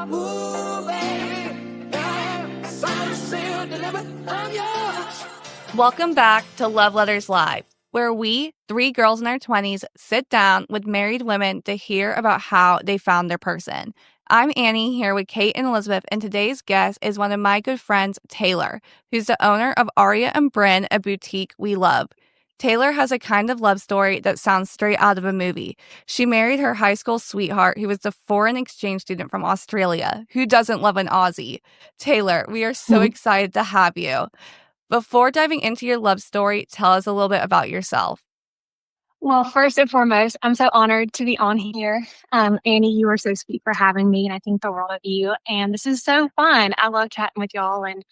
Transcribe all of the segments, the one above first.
Ooh, baby, yeah, signed, sealed, delivered, I'm yours. Welcome back to Love Letters Live, where we, three girls in our 20s, sit down with married women to hear about how they found their person. I'm Annie here with Kate and Elizabeth, and today's guest is one of my good friends, Taylor, who's the owner of Aria and Bryn, a boutique we love. Taylor has a kind of love story that sounds straight out of a movie. She married her high school sweetheart, who was the foreign exchange student from Australia. Who doesn't love an Aussie? Taylor, we are so excited to have you. Before diving into your love story, tell us a little bit about yourself. Well, first and foremost, I'm so honored to be on here. Annie, you are so sweet for having me, and I think the world of you. And this is so fun. I love chatting with y'all, and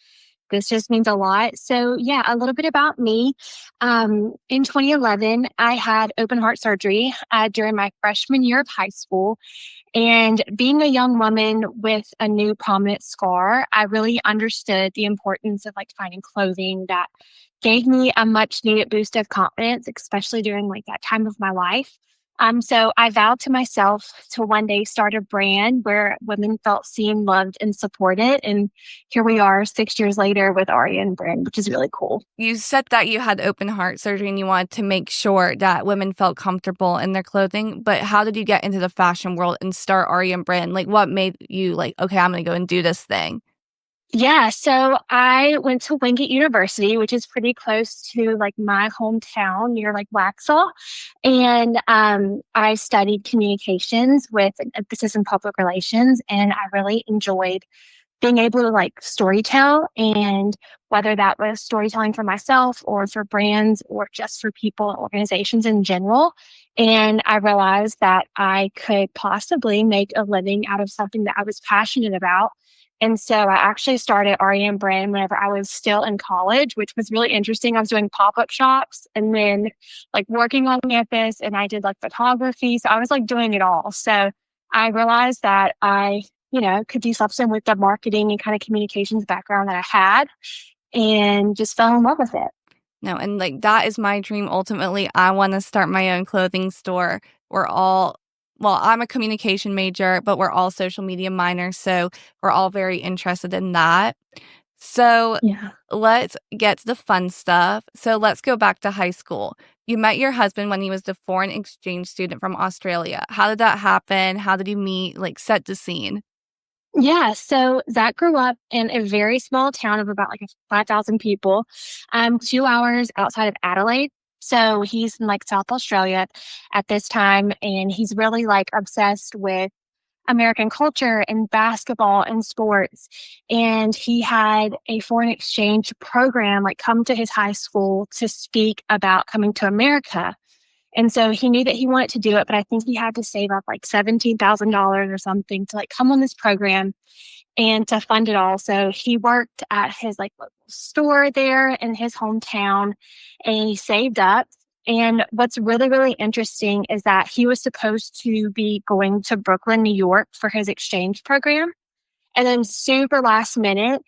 this just means a lot. So, yeah, a little bit about me. In 2011, I had open heart surgery during my freshman year of high school. And being a young woman with a new prominent scar, I really understood the importance of finding clothing that gave me a much needed boost of confidence, especially during that time of my life. So I vowed to myself to one day start a brand where women felt seen, loved, and supported. And here we are 6 years later with Aria and Bryn, which is really cool. You said that you had open heart surgery and you wanted to make sure that women felt comfortable in their clothing. But how did you get into the fashion world and start Aria and Bryn? What made you okay, I'm going to go and do this thing? Yeah, so I went to Wingate University, which is pretty close to my hometown near Waxhaw. And I studied communications with an emphasis in public relations. And I really enjoyed being able to storytell, and whether that was storytelling for myself or for brands or just for people and organizations in general. And I realized that I could possibly make a living out of something that I was passionate about. And so I actually started Aria and Bryn whenever I was still in college, which was really interesting. I was doing pop-up shops and then working on campus, and I did photography. So I was doing it all. So I realized that I could do something with the marketing and kind of communications background that I had, and just fell in love with it. No, and that is my dream. Ultimately, I want to start my own clothing store. I'm a communication major, but we're all social media minors, so we're all very interested in that. So Let's get to the fun stuff. So let's go back to high school. You met your husband when he was the foreign exchange student from Australia. How did that happen? How did you meet? Set the scene. Yeah, so Zach grew up in a very small town of about 5,000 people, 2 hours outside of Adelaide. So he's in South Australia at this time, and he's really obsessed with American culture and basketball and sports. And he had a foreign exchange program come to his high school to speak about coming to America. And so he knew that he wanted to do it, but I think he had to save up $17,000 or something to come on this program and to fund it all. So he worked at his local store there in his hometown, and he saved up. And what's really, really interesting is that he was supposed to be going to Brooklyn, New York for his exchange program. And then super last minute,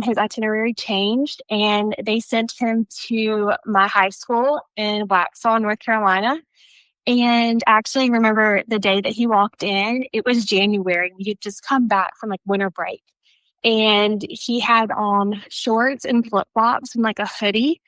his itinerary changed, and they sent him to my high school in Waxhaw, North Carolina. And I actually remember the day that he walked in. It was January. We had just come back from winter break. And he had on shorts and flip-flops and a hoodie.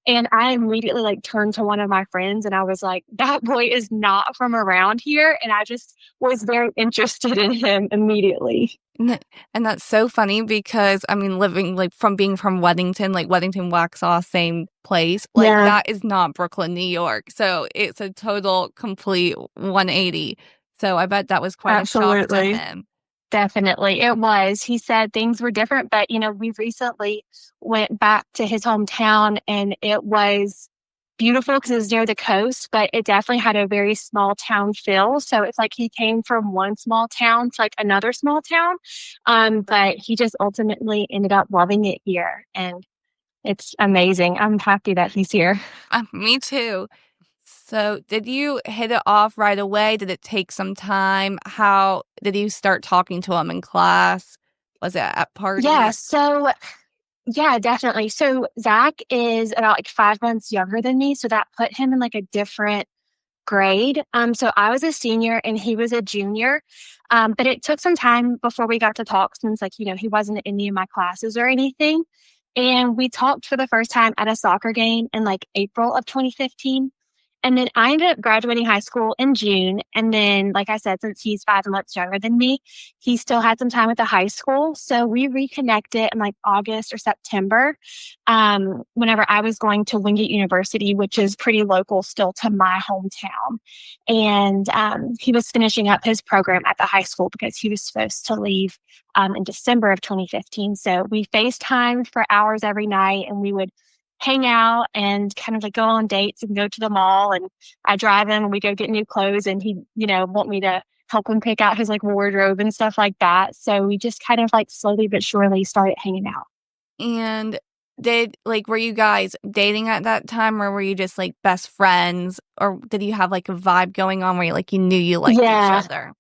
And I immediately turned to one of my friends and I was like, that boy is not from around here. And I just was very interested in him immediately. And that's so funny because living from being from Weddington, Weddington, Waxhaw, same place, that is not Brooklyn, New York. So it's a total complete 180. So I bet that was quite a shock to him. Definitely. It was. He said things were different, but we recently went back to his hometown, and it was beautiful because it was near the coast, but it definitely had a very small town feel. So it's he came from one small town to another small town. But he just ultimately ended up loving it here, and it's amazing. I'm happy that he's here. Me too. So did you hit it off right away? Did it take some time? How did you start talking to him in class? Was it at parties? Yeah, definitely. So Zach is about 5 months younger than me. So that put him in a different grade. So I was a senior and he was a junior. But it took some time before we got to talk since, like, he wasn't in any of my classes or anything. And we talked for the first time at a soccer game in like April of 2015. And then I ended up graduating high school in June. And then, like I said, since he's 5 months younger than me, he still had some time at the high school. So we reconnected in like August or September, whenever I was going to Wingate University, which is pretty local still to my hometown. And he was finishing up his program at the high school because he was supposed to leave in December of 2015. So we FaceTimed for hours every night, and we would hang out and kind of like go on dates and go to the mall. And I drive him and we go get new clothes, and he, want me to help him pick out his like wardrobe and stuff like that. So we just kind of like slowly but surely started hanging out. And were you guys dating at that time, or were you just like best friends, or did you have like a vibe going on where you knew you liked each other?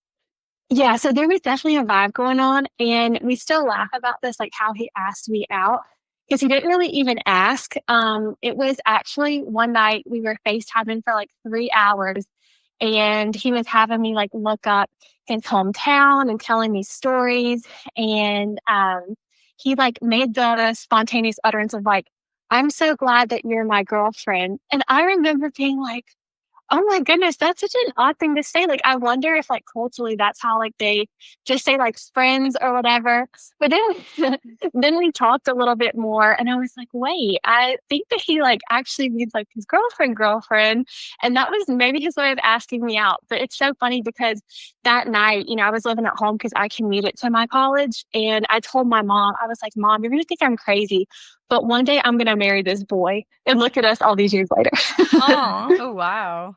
Yeah, so there was definitely a vibe going on, and we still laugh about this, like how he asked me out, because he didn't really even ask. It was actually one night we were FaceTiming for like 3 hours, and he was having me like look up his hometown and telling me stories, and he like made the spontaneous utterance of like, "I'm so glad that you're my girlfriend," and I remember being like, oh my goodness, that's such an odd thing to say. Like, I wonder if like culturally that's how like they just say like friends or whatever. But then then we talked a little bit more, and I was like, wait, I think that he like actually means like his girlfriend. And that was maybe his way of asking me out. But it's so funny because that night, I was living at home because I commuted to my college, and I told my mom, I was like, Mom, you're gonna think I'm crazy, but one day I'm gonna marry this boy. And look at us all these years later. Oh, wow.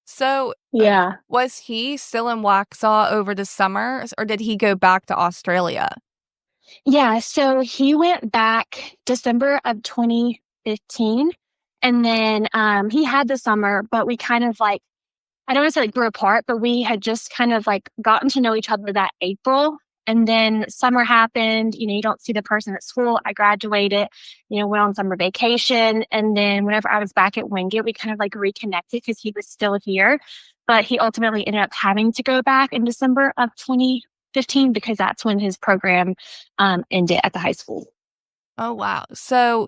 So, Yeah. was he still in Waxhaw over the summer, or did he go back to Australia? Yeah, so he went back December of 2015. And then he had the summer, but we kind of like, I don't want to say like grew apart, but we had just kind of like gotten to know each other that April. And then summer happened, you don't see the person at school. I graduated, went on summer vacation. And then whenever I was back at Wingate, we kind of like reconnected because he was still here. But he ultimately ended up having to go back in December of 2015 because that's when his program ended at the high school. Oh, wow. So,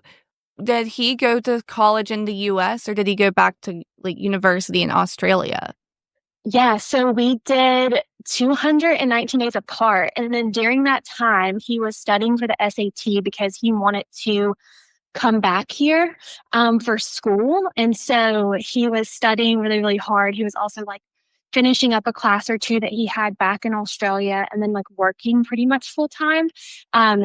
did he go to college in the US, or did he go back to like university in Australia? Yeah, so we did 219 days apart. And then during that time, he was studying for the SAT because he wanted to come back here for school. And so he was studying really, really hard. He was also like finishing up a class or two that he had back in Australia, and then like working pretty much full time.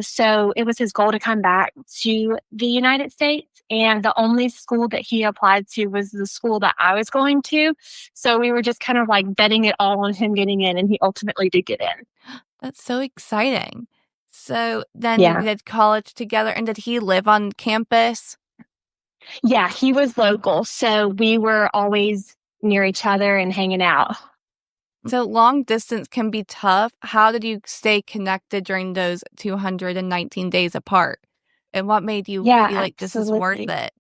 So it was his goal to come back to the United States. And the only school that he applied to was the school that I was going to. So we were just kind of like betting it all on him getting in, and he ultimately did get in. That's so exciting. So then you Yeah. did college together, and did he live on campus? Yeah, he was local. So we were always near each other and hanging out. So long distance can be tough. How did you stay connected during those 219 days apart? And what made you Yeah, feel like this is worth absolutely. it?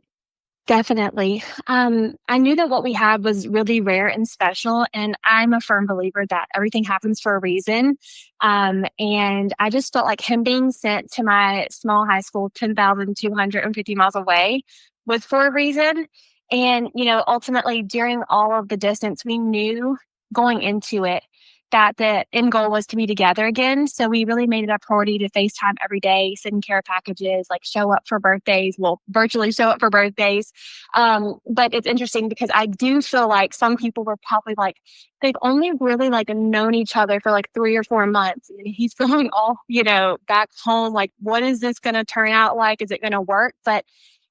Definitely. I knew that what we had was really rare and special, and I'm a firm believer that everything happens for a reason. And I just felt like him being sent to my small high school, 10,250 miles away, was for a reason. And, ultimately, during all of the distance, we knew going into it that the end goal was to be together again. So we really made it a priority to FaceTime every day, send care packages, like show up for birthdays, well, virtually show up for birthdays. But it's interesting because I do feel like some people were probably like, they've only really like known each other for like 3 or 4 months. And he's going off, back home. Like, what is this going to turn out like? Is it going to work? But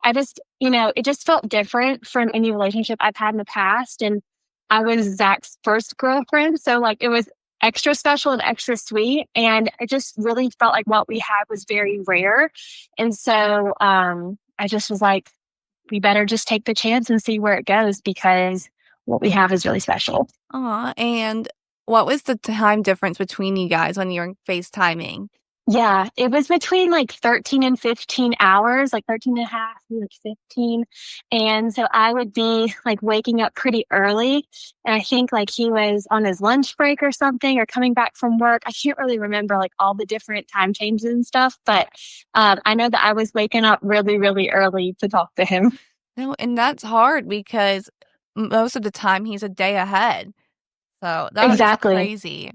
I just, it just felt different from any relationship I've had in the past. And I was Zach's first girlfriend. So like it was extra special and extra sweet. And I just really felt like what we had was very rare. And so I just was like, we better just take the chance and see where it goes because what we have is really special. Aw, and what was the time difference between you guys when you were FaceTiming? Yeah, it was between like 13 and 15 hours, like 13 and a half, maybe like 15. And so I would be like waking up pretty early. And I think like he was on his lunch break or something or coming back from work. I can't really remember like all the different time changes and stuff, but I know that I was waking up really, really early to talk to him. No, and that's hard because most of the time he's a day ahead. So that is Exactly. crazy.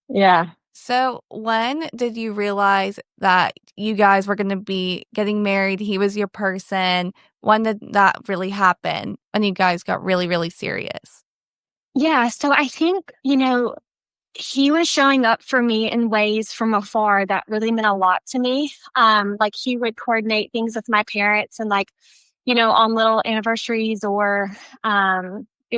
Yeah. So when did you realize that you guys were going to be getting married? He was your person. When did that really happen? When you guys got really, really serious? Yeah. So I think, he was showing up for me in ways from afar that really meant a lot to me. Like he would coordinate things with my parents and like, on little anniversaries or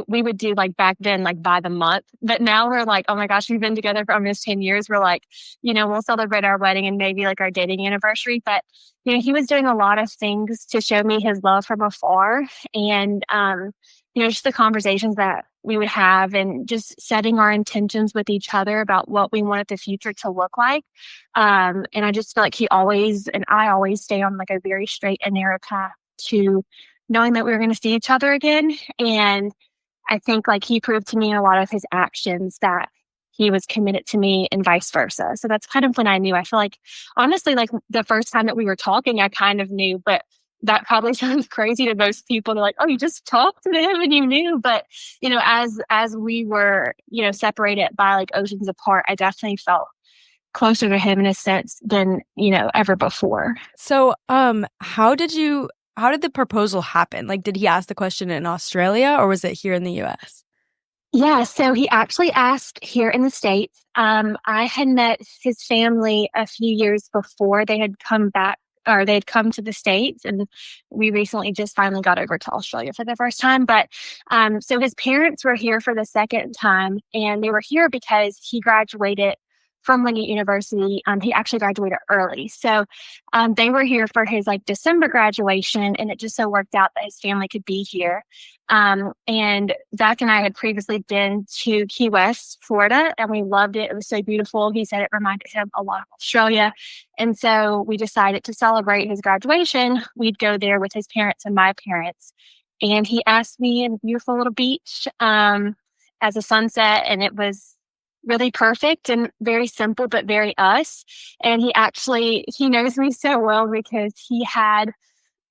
we would do like back then, like by the month. But now we're like, oh my gosh, we've been together for almost 10 years. We're like, we'll celebrate our wedding and maybe like our dating anniversary. But, he was doing a lot of things to show me his love from afar. And, just the conversations that we would have and just setting our intentions with each other about what we wanted the future to look like. And I just feel like he always and I always stay on like a very straight and narrow path to knowing that we were going to see each other again. And I think like he proved to me in a lot of his actions that he was committed to me and vice versa. So that's kind of when I knew. I feel like honestly, like the first time that we were talking, I kind of knew, but that probably sounds crazy to most people. They're like, oh, you just talked to him and you knew. But, as we were, separated by like oceans apart, I definitely felt closer to him in a sense than, ever before. So, how did the proposal happen? Like, did he ask the question in Australia or was it here in the US? Yeah, so he actually asked here in the States. I had met his family a few years before they had come back or they had come to the States, and we recently just finally got over to Australia for the first time. But so his parents were here for the second time, and they were here because he graduated from Lingy University. He actually graduated early. So they were here for his like December graduation, and it just so worked out that his family could be here. And Zach and I had previously been to Key West, Florida, and we loved it. It was so beautiful. He said it reminded him a lot of Australia. And so we decided to celebrate his graduation. We'd go there with his parents and my parents. And he asked me in a beautiful little beach as a sunset, and it was really perfect and very simple, but very us. And he knows me so well because he had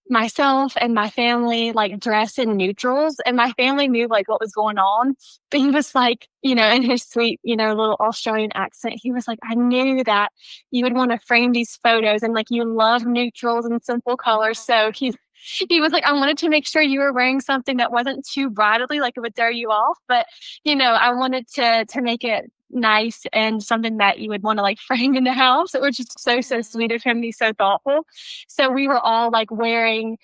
myself and my family like dressed in neutrals, and my family knew like what was going on, but he was like, in his sweet, little Australian accent, he was like, I knew that you would want to frame these photos and like you love neutrals and simple colors. So he was like, I wanted to make sure you were wearing something that wasn't too bridally, like it would throw you off, but I wanted to make it nice and something that you would want to like frame in the house. It was just so sweet of him to be so thoughtful. So we were all like wearing,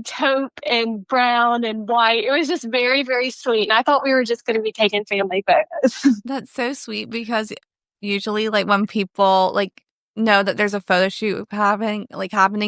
taupe and brown and white. It was just very, very sweet. And I thought we were just going to be taking family photos. That's so sweet because usually like when people like know that there's a photo shoot happening,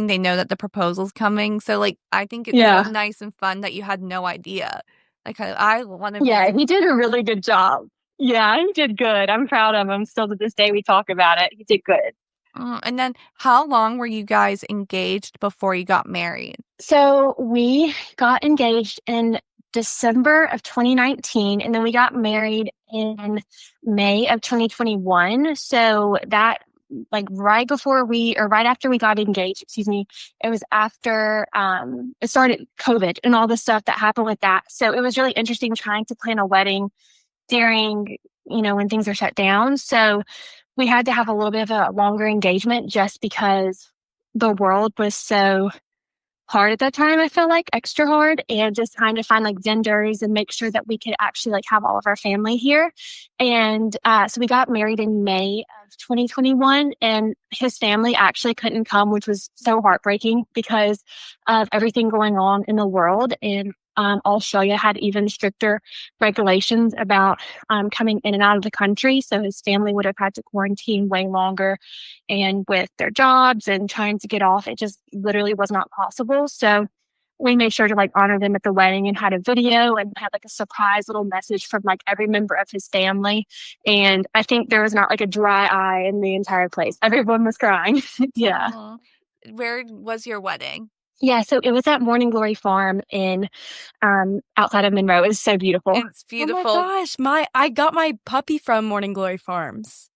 they know that the proposal's coming. So like I think it's so Yeah. nice and fun that you had no idea. Like I want to Yeah. He did a really good job. Yeah, he did good. I'm proud of him. Still to this day, we talk about it. He did good. And then how long were you guys engaged before you got married? So we got engaged in December of 2019, and then we got married in May of 2021. So that like right after we got engaged, excuse me, it was after it started COVID and all the stuff that happened with that. So it was really interesting trying to plan a wedding during, when things are shut down. So we had to have a little bit of a longer engagement just because the world was so hard at that time. I felt like extra hard, and just trying to find like vendors and make sure that we could actually like have all of our family here. And so we got married in May of 2021, and his family actually couldn't come, which was so heartbreaking because of everything going on in the world. And Australia had even stricter regulations about coming in and out of the country. So his family would have had to quarantine way longer. And with their jobs and trying to get off, it just literally was not possible. So we made sure to like honor them at the wedding and had a video and had like a surprise little message from like every member of his family. And I think there was not like a dry eye in the entire place. Everyone was crying. Yeah. Aw. Where was your wedding? Yeah. So it was at Morning Glory Farm in outside of Monroe. It was so beautiful. It's beautiful. Oh my gosh, I got my puppy from Morning Glory Farms.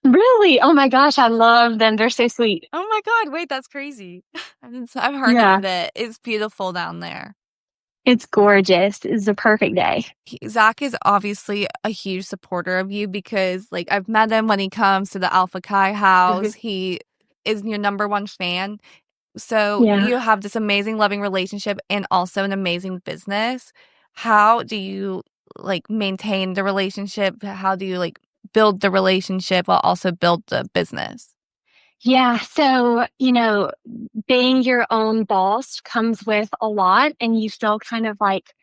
Really? Oh my gosh, I love them. They're so sweet. Oh my God, wait, that's crazy. I've heard Yeah. of it. It's beautiful down there. It's gorgeous. It's a perfect day. Zach is obviously a huge supporter of you because, like, I've met him when he comes to the Alpha Chi house. He is your number one fan. So Yeah. you have this amazing, loving relationship and also an amazing business. How do you, like, maintain the relationship? How do you, like, build the relationship while also build the business? Yeah. So, you know, being your own boss comes with a lot, and you feel kind of like,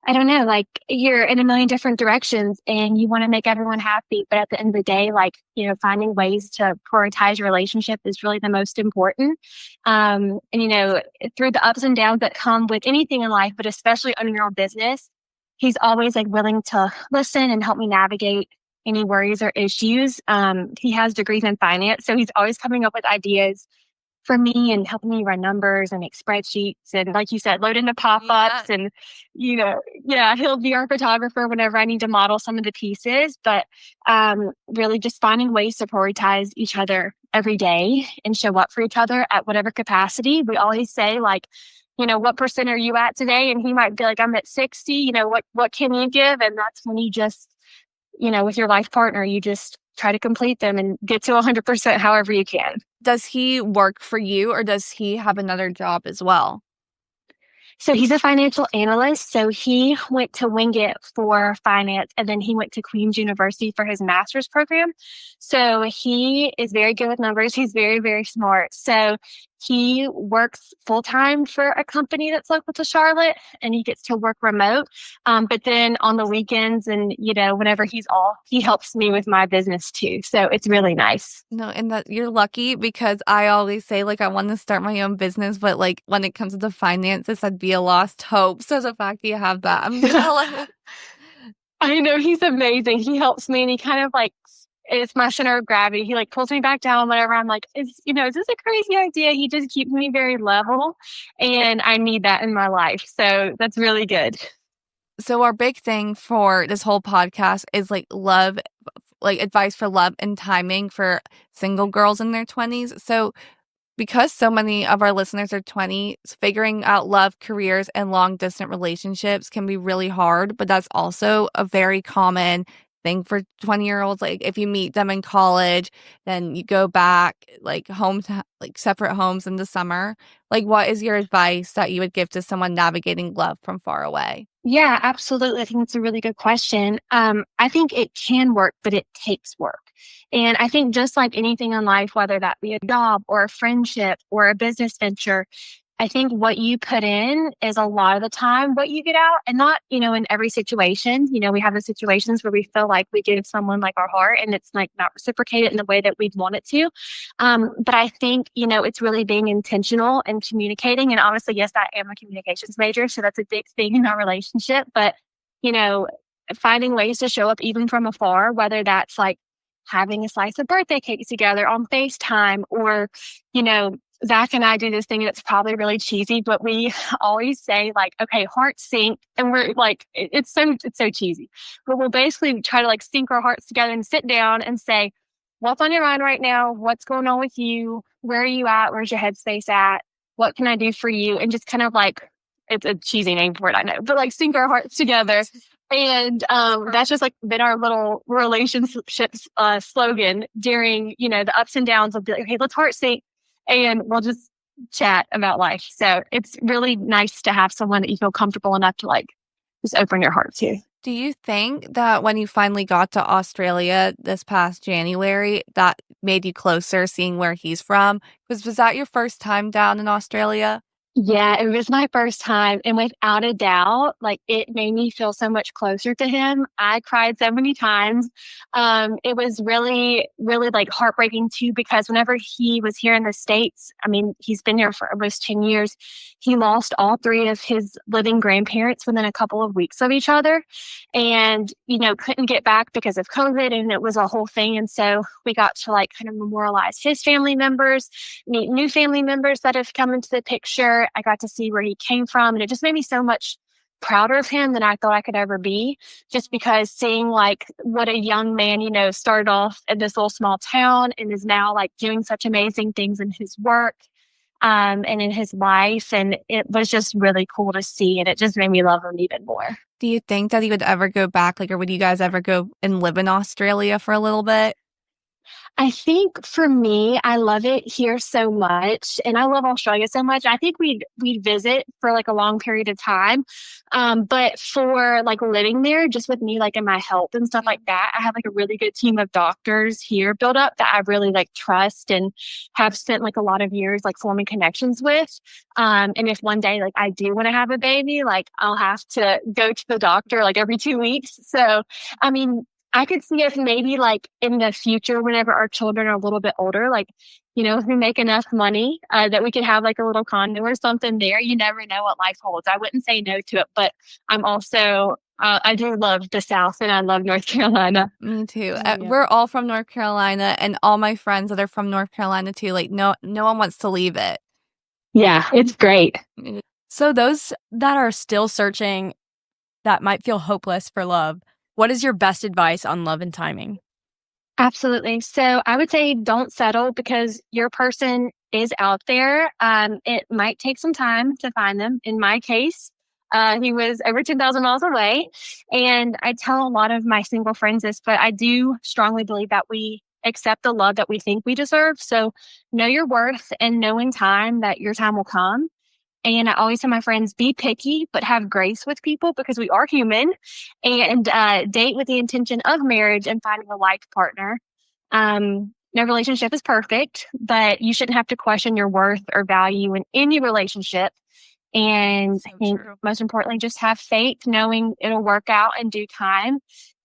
I don't know, like you're in a million different directions and you want to make everyone happy. But at the end of the day, like, you know, finding ways to prioritize your relationship is really the most important. And, you know, through the ups and downs that come with anything in life, but especially owning your own business, he's always like willing to listen and help me navigate any worries or issues. He has degrees in finance, so he's always coming up with ideas for me and helping me run numbers and make spreadsheets and, like you said, load into pop-ups. And, you know, yeah, he'll be our photographer whenever I need to model some of the pieces. But really just finding ways to prioritize each other every day and show up for each other at whatever capacity. We always say, like, you know, what percent are you at today? And he might be like, I'm at 60. You know, what can you give? And that's when you just, you know, with your life partner, you just try to complete them and get to 100% however you can. Does he work for you or does he have another job as well? So he's a financial analyst. So he went to Wingate for finance, and then he went to Queen's University for his master's program. So he is very good with numbers. He's very, very smart. So he works full time for a company that's local to Charlotte, and he gets to work remote. But then on the weekends and, you know, whenever he's off, he helps me with my business too. So it's really nice. No, and that you're lucky because I always say, like, I want to start my own business, but, like, when it comes to the finances, I'd be a lost hope. So the fact that you have that, I'm jealous. I know, he's amazing. He helps me, and he kind of like is my center of gravity. He like pulls me back down whenever I'm like, is this a crazy idea? He just keeps me very level, and I need that in my life. So that's really good. So our big thing for this whole podcast is, like, love, like, advice for love and timing for single girls in their 20s. So because so many of our listeners are 20, figuring out love, careers, and long-distance relationships can be really hard, but that's also a very common thing for 20-year-olds. Like, if you meet them in college, then you go back, like, home to, like, separate homes in the summer. Like, what is your advice that you would give to someone navigating love from far away? Yeah, absolutely. I think it's a really good question. I think it can work, but it takes work. And I think just like anything in life, whether that be a job or a friendship or a business venture, I think what you put in is a lot of the time what you get out, and not, you know, in every situation. You know, we have the situations where we feel like we give someone like our heart and it's like not reciprocated in the way that we'd want it to. But I think, you know, it's really being intentional and communicating. And honestly, yes, I am a communications major, so that's a big thing in our relationship. But, you know, finding ways to show up even from afar, whether that's like having a slice of birthday cake together on FaceTime, or, you know, Zach and I do this thing that's probably really cheesy, but we always say, like, okay, heart sync. And we're like, it's so cheesy, but we'll basically try to like sync our hearts together and sit down and say, what's on your mind right now? What's going on with you? Where are you at? Where's your headspace at? What can I do for you? And just kind of like, it's a cheesy name for it, I know, but like sync our hearts together. And that's just like been our little relationship slogan during, you know, the ups and downs. We'll be like, okay, let's heart sync, and we'll just chat about life. So it's really nice to have someone that you feel comfortable enough to like just open your heart to. Do you think that when you finally got to Australia this past January, that made you closer seeing where he's from? Was that your first time down in Australia? Yeah, it was my first time. And without a doubt, like it made me feel so much closer to him. I cried so many times. It was really, really like heartbreaking too, because whenever he was here in the States, I mean, he's been here for almost 10 years. He lost all three of his living grandparents within a couple of weeks of each other and, couldn't get back because of COVID and it was a whole thing. And so we got to like kind of memorialize his family members, meet new family members that have come into the picture. I got to see where he came from, and it just made me so much prouder of him than I thought I could ever be. Just because seeing like what a young man, started off in this little small town and is now like doing such amazing things in his work and in his life. And it was just really cool to see. And it just made me love him even more. Do you think that he would ever go back? Like, or would you guys ever go and live in Australia for a little bit? I think for me, I love it here so much, and I love Australia so much. I think we'd visit for like a long period of time, but for like living there, just with me like in my health and stuff like that, I have like a really good team of doctors here built up that I really like trust and have spent like a lot of years like forming connections with. And if one day like I do want to have a baby, like I'll have to go to the doctor like every 2 weeks. So, I mean, I could see if maybe like in the future, whenever our children are a little bit older, like, if we make enough money that we could have like a little condo or something there. You never know what life holds. I wouldn't say no to it, but I'm also, I do love the South and I love North Carolina. Me too. Yeah. We're all from North Carolina, and all my friends that are from North Carolina too. Like, no one wants to leave it. Yeah, it's great. So those that are still searching, that might feel hopeless for love, what is your best advice on love and timing? Absolutely. So I would say don't settle because your person is out there. It might take some time to find them. In my case, he was over 10,000 miles away. And I tell a lot of my single friends this, but I do strongly believe that we accept the love that we think we deserve. So know your worth and know in time that your time will come. And I always tell my friends, be picky, but have grace with people because we are human, and date with the intention of marriage and finding a life partner. No relationship is perfect, but you shouldn't have to question your worth or value in any relationship. And I think most importantly, just have faith, knowing it'll work out in due time.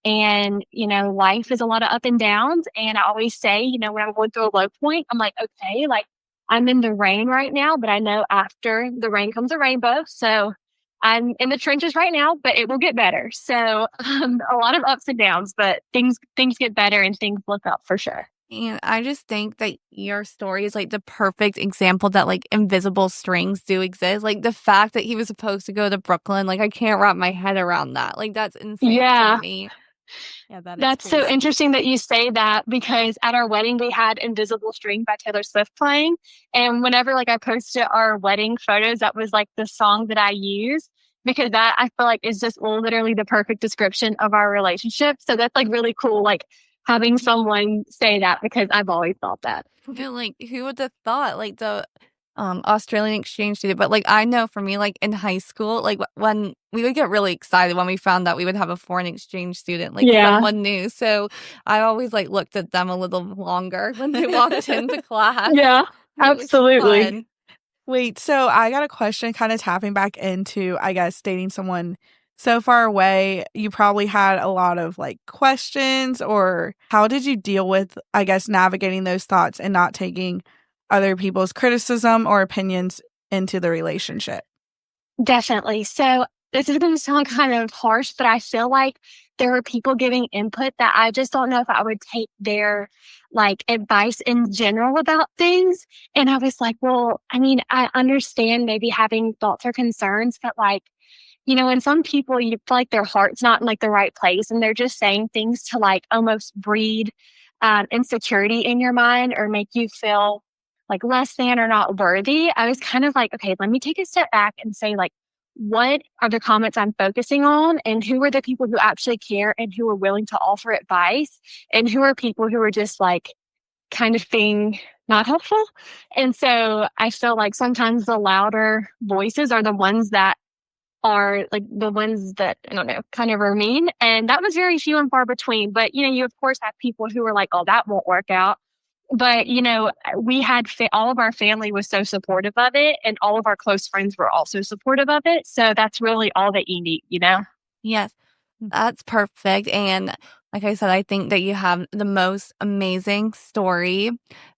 And, life is a lot of up and downs. And I always say, when I'm going through a low point, I'm like, okay, like I'm in the rain right now, but I know after the rain comes a rainbow. So I'm in the trenches right now, but it will get better. So a lot of ups and downs, but things get better and things look up for sure. And I just think that your story is like the perfect example that like invisible strings do exist. Like the fact that he was supposed to go to Brooklyn, like I can't wrap my head around that. Like that's insane Yeah. to me. Yeah, That's so interesting that you say that because at our wedding we had Invisible String by Taylor Swift playing. And whenever like I posted our wedding photos, that was like the song that I used because that I feel like is just literally the perfect description of our relationship. So that's like really cool, like having someone say that because I've always thought that. Like who would have thought like the Australian exchange student? But like I know for me, like in high school, like when we would get really excited when we found out we would have a foreign exchange student, like someone new. So I always like looked at them a little longer when they walked into class. Yeah, It was absolutely. fun. Wait, so I got a question kind of tapping back into, I guess, dating someone so far away. You probably had a lot of like questions, or how did you deal with, I guess, navigating those thoughts and not taking other people's criticism or opinions into the relationship? Definitely. So this is going to sound kind of harsh, but I feel like there are people giving input that I just don't know if I would take their like advice in general about things. And I was like, well, I mean, I understand maybe having thoughts or concerns, but like, and some people you feel like their heart's not in like the right place and they're just saying things to like almost breed insecurity in your mind or make you feel like less than or not worthy. I was kind of like, okay, let me take a step back and say like, what are the comments I'm focusing on and who are the people who actually care and who are willing to offer advice and who are people who are just like kind of being not helpful. And so I feel like sometimes the louder voices are the ones that are like the ones that, I don't know, kind of are mean. And that was very few and far between. But, you of course have people who are like, oh, that won't work out. But, we had all of our family was so supportive of it, and all of our close friends were also supportive of it. So that's really all that you need. Yes, that's perfect. And like I said, I think that you have the most amazing story.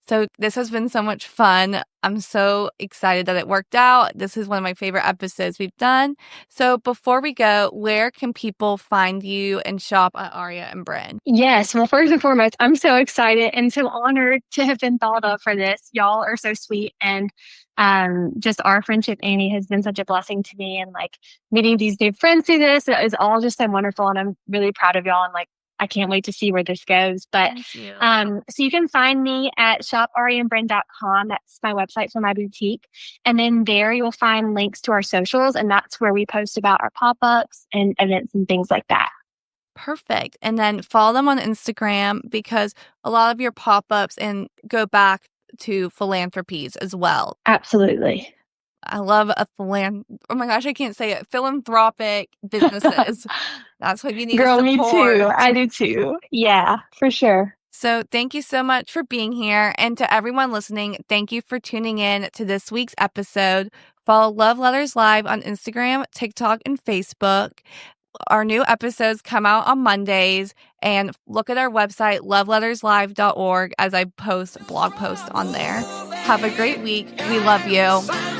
So this has been so much fun. I'm so excited that it worked out. This is one of my favorite episodes we've done. So before we go, where can people find you and shop at Aria and Bryn? Yes. Well, first and foremost, I'm so excited and so honored to have been thought of for this. Y'all are so sweet. And just our friendship, Annie, has been such a blessing to me. And like meeting these new friends through this is all just so wonderful. And I'm really proud of y'all. And like, I can't wait to see where this goes. But Thank you. so you can find me at shopariandbryn.com. That's my website for my boutique. And then there you'll find links to our socials. And that's where we post about our pop-ups and events and things like that. Perfect. And then follow them on Instagram because a lot of your pop-ups and go back to philanthropies as well. Absolutely. I love oh my gosh, I can't say it. Philanthropic businesses. That's what you need Girl, to me support. too. I do too. Yeah, for sure. So thank you so much for being here. And to everyone listening, thank you for tuning in to this week's episode. Follow Love Letters Live on Instagram, TikTok, and Facebook. Our new episodes come out on Mondays, and look at our website, loveletterslive.org, as I post blog posts on there. Have a great week. We love you.